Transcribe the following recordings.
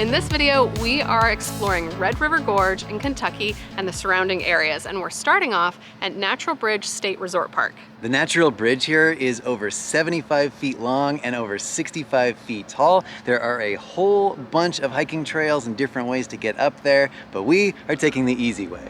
In this video, we are exploring Red River Gorge in Kentucky and the surrounding areas, and we're starting off at Natural Bridge State Resort Park. The natural bridge here is over 75 feet long and over 65 feet tall. There are a whole bunch of hiking trails and different ways to get up there, but we are taking the easy way.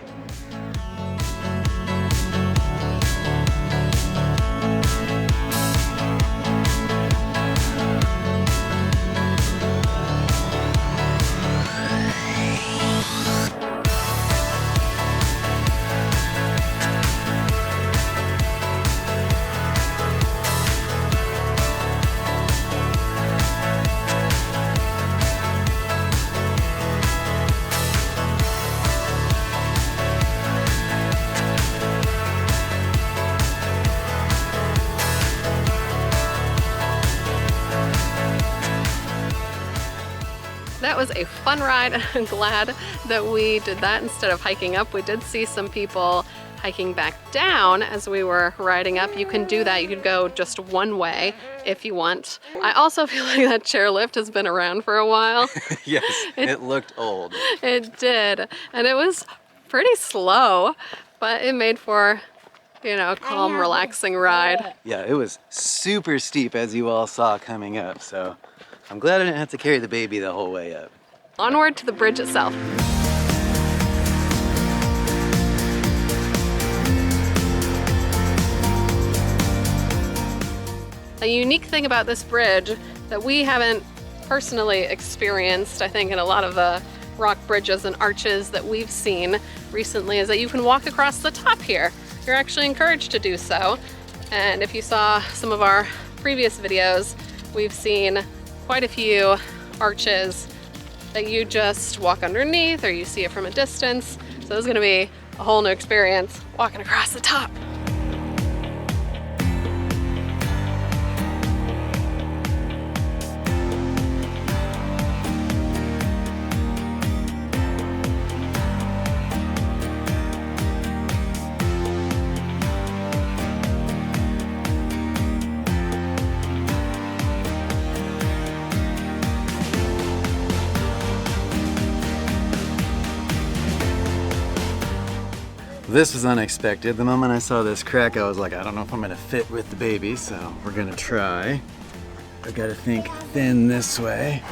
That was a fun ride. I'm glad that we did that instead of hiking up. We did see some people hiking back down as we were riding up. You can do that. You could go just one way if you want. I also feel like that chairlift has been around for a while. Yes, it looked old. It did. And it was pretty slow, but it made for, you know, a calm, relaxing ride. Yeah, it was super steep as you all saw coming up, so I'm glad I didn't have to carry the baby the whole way up. Onward to the bridge itself. A unique thing about this bridge that we haven't personally experienced, I think, in a lot of the rock bridges and arches that we've seen recently, is that you can walk across the top here. You're actually encouraged to do so. And if you saw some of our previous videos, we've seen quite a few arches that you just walk underneath or you see it from a distance. So this is gonna be a whole new experience walking across the top. This was unexpected. The moment I saw this crack, I was like, I don't know if I'm gonna fit with the baby, so we're gonna try. I gotta think thin this way.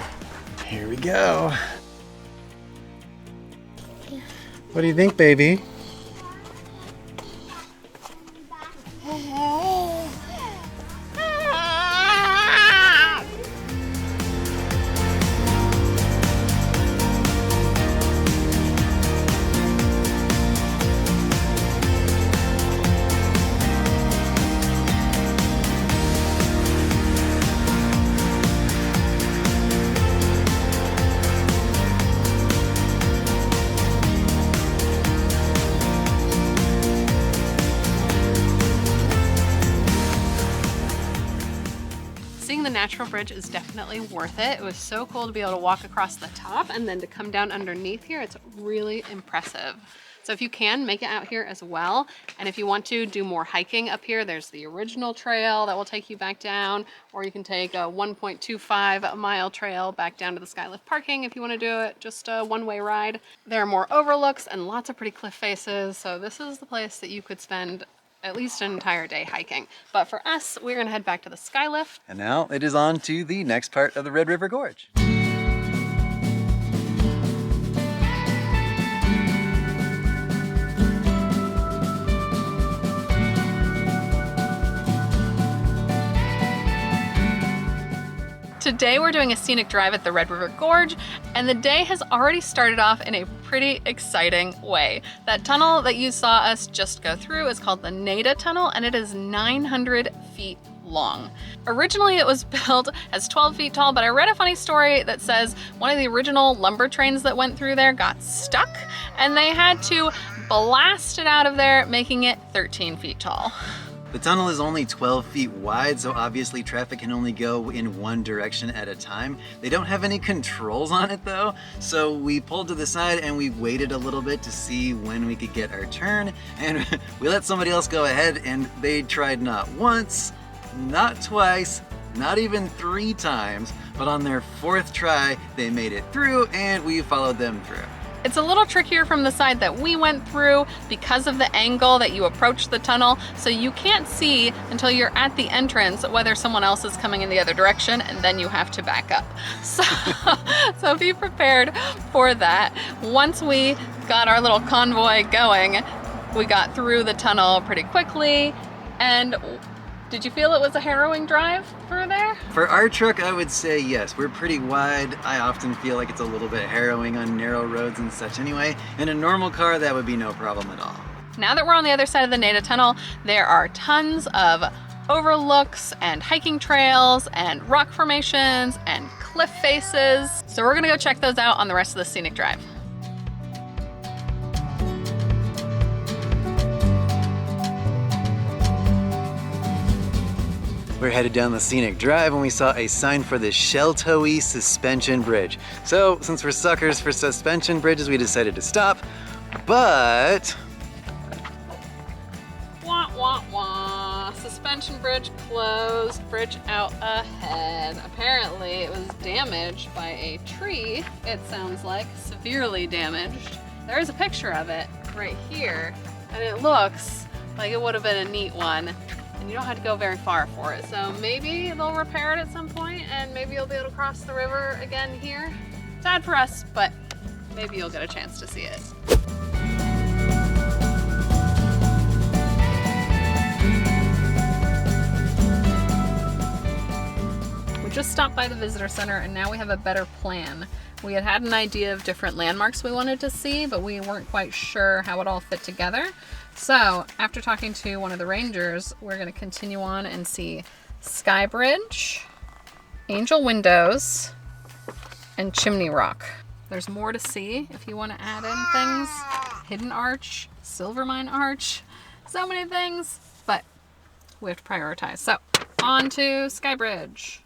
Here we go. What do you think, baby? The natural bridge is definitely worth it. It was so cool to be able to walk across the top and then to come down underneath here. It's really impressive. So if you can, make it out here as well. And if you want to do more hiking up here, there's the original trail that will take you back down, or you can take a 1.25 mile trail back down to the Skylift parking if you want to do it, just a one-way ride. There are more overlooks and lots of pretty cliff faces. So this is the place that you could spend at least an entire day hiking. But for us, we're gonna head back to the Skylift. And now it is on to the next part of the Red River Gorge. Today we're doing a scenic drive at the Red River Gorge, and the day has already started off in a pretty exciting way. That tunnel that you saw us just go through is called the Nada Tunnel, and it is 900 feet long. Originally it was built as 12 feet tall, but I read a funny story that says one of the original lumber trains that went through there got stuck, and they had to blast it out of there, making it 13 feet tall. The tunnel is only 12 feet wide, so obviously traffic can only go in one direction at a time. They don't have any controls on it though, so we pulled to the side and we waited a little bit to see when we could get our turn, and we let somebody else go ahead, and they tried not once, not twice, not even 3 times, but on their 4th try, they made it through and we followed them through. It's a little trickier from the side that we went through because of the angle that you approach the tunnel, so you can't see until you're at the entrance whether someone else is coming in the other direction, and then you have to back up. So be prepared for that. Once we got our little convoy going, we got through the tunnel pretty quickly. And did you feel it was a harrowing drive through there? For our truck, I would say yes. We're pretty wide. I often feel like it's a little bit harrowing on narrow roads and such anyway. In a normal car, that would be no problem at all. Now that we're on the other side of the Nada Tunnel, there are tons of overlooks and hiking trails and rock formations and cliff faces. So we're gonna go check those out on the rest of the scenic drive. We're headed down the scenic drive and we saw a sign for the Sheltoe suspension bridge. So since we're suckers for suspension bridges, we decided to stop, but... Wah, wah, wah. Suspension bridge closed, bridge out ahead. Apparently it was damaged by a tree, it sounds like, severely damaged. There's a picture of it right here, and it looks like it would have been a neat one. And you don't have to go very far for it. So maybe they'll repair it at some point and maybe you'll be able to cross the river again here. Sad for us, but maybe you'll get a chance to see it. We just stopped by the visitor center and now we have a better plan. We had an idea of different landmarks we wanted to see, but we weren't quite sure how it all fit together. So after talking to one of the rangers, we're going to continue on and see Skybridge, Angel Windows, and Chimney Rock. There's more to see if you want to add in things. Hidden Arch, Silvermine Arch, so many things, but we have to prioritize. So on to Skybridge.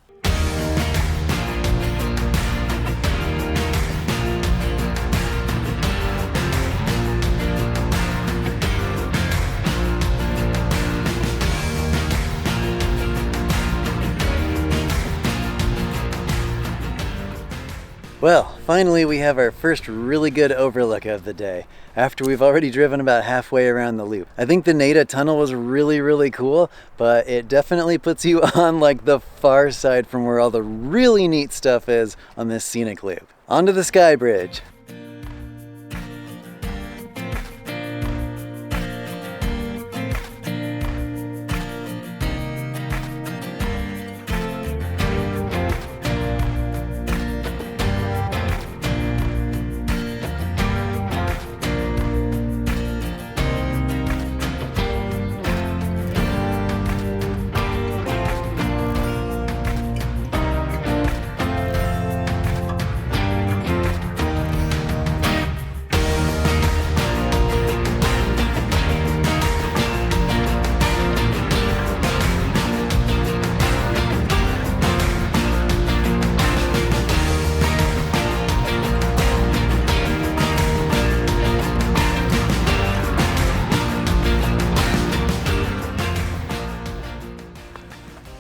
Well, finally we have our first really good overlook of the day, after we've already driven about halfway around the loop. I think the Nada Tunnel was really cool, but it definitely puts you on like the far side from where all the really neat stuff is on this scenic loop. Onto the Skybridge.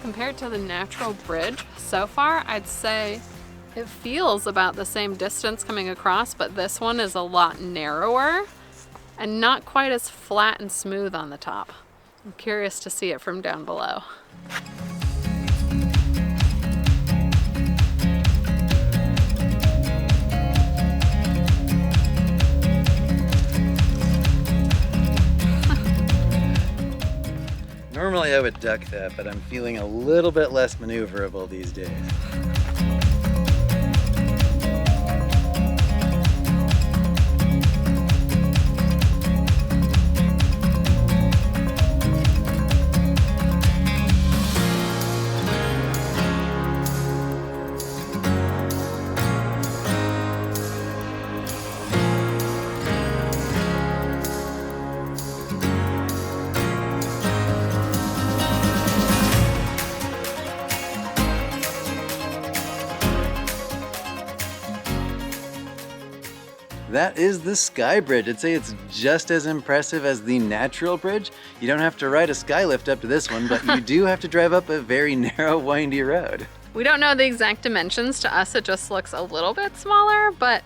Compared to the natural bridge so far, I'd say it feels about the same distance coming across, but this one is a lot narrower and not quite as flat and smooth on the top. I'm curious to see it from down below. Normally I would duck that, but I'm feeling a little bit less maneuverable these days. that is the Skybridge. I'd say it's just as impressive as the natural bridge. You don't have to ride a Skylift up to this one, but you do have to drive up a very narrow, windy road. We don't know the exact dimensions. To us, it just looks a little bit smaller, but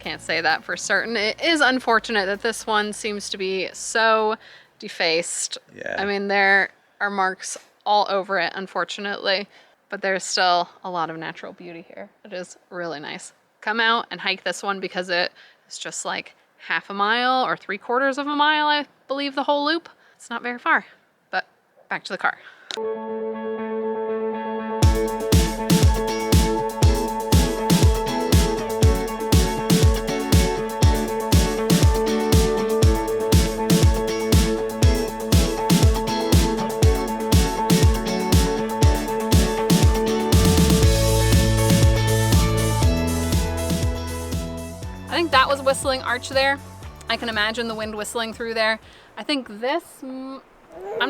can't say that for certain. It is unfortunate that this one seems to be so defaced. Yeah. I mean, there are marks all over it, unfortunately, but there's still a lot of natural beauty here. It is really nice. Come out and hike this one because it is just like half a mile or 3/4 of a mile, I believe, the whole loop. It's not very far, but back to the car. I think that was Whisitling Arch there. I can imagine the wind whistling through there. I think this, I'm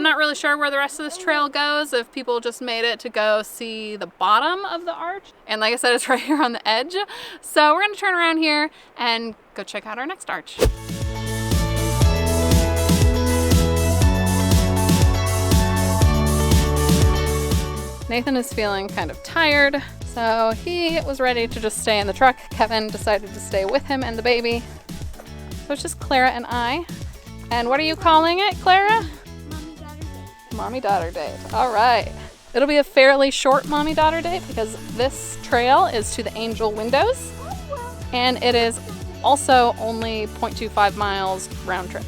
not really sure where the rest of this trail goes, if people just made it to go see the bottom of the arch. And like I said, it's right here on the edge. So we're gonna turn around here and go check out our next arch. Nathan is feeling kind of tired, so he was ready to just stay in the truck. Kevin decided to stay with him and the baby. So it's just Clara and I. And what are you calling it, Clara? Mommy-daughter date. Mommy-daughter date. All right. It'll be a fairly short mommy-daughter date because this trail is to the Angel Windows, and it is also only 0.25 miles round trip.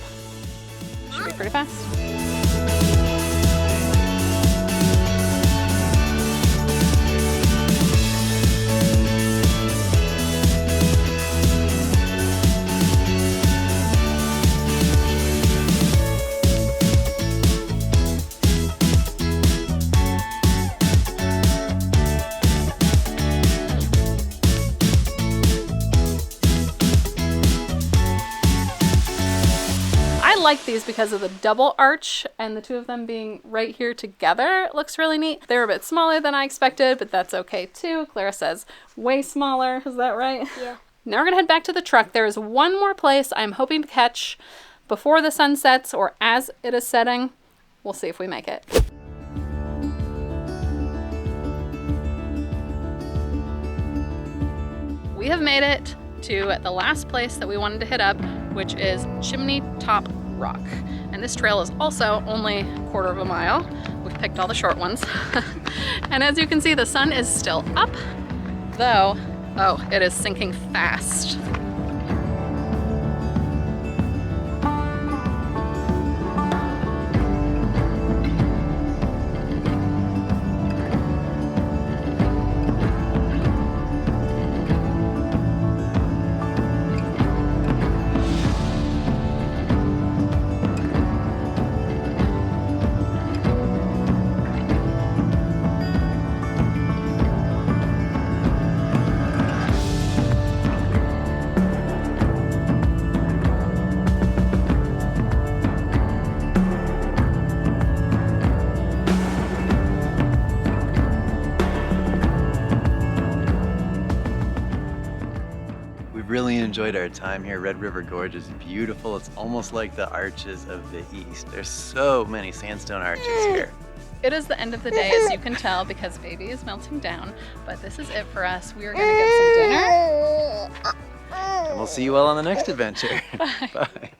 Should be pretty fast. I like these because of the double arch and the two of them being right here together. It looks really neat. They're a bit smaller than I expected, but that's okay too. Clara says way smaller. Is that right? Yeah. Now we're gonna head back to the truck. There is one more place I'm hoping to catch before the sun sets or as it is setting. We'll see if we make it. We have made it to the last place that we wanted to hit up, which is Chimney Rock. And this trail is also only 1/4 of a mile. We've picked all the short ones. And as you can see, the sun is still up, though, oh, it is sinking fast. Really enjoyed our time here. Red River Gorge is beautiful. It's almost like the Arches of the East. There's so many sandstone arches here. It is the end of the day, as you can tell, because baby is melting down. But this is it for us. We are gonna get some dinner. And we'll see you all on the next adventure. Bye. Bye.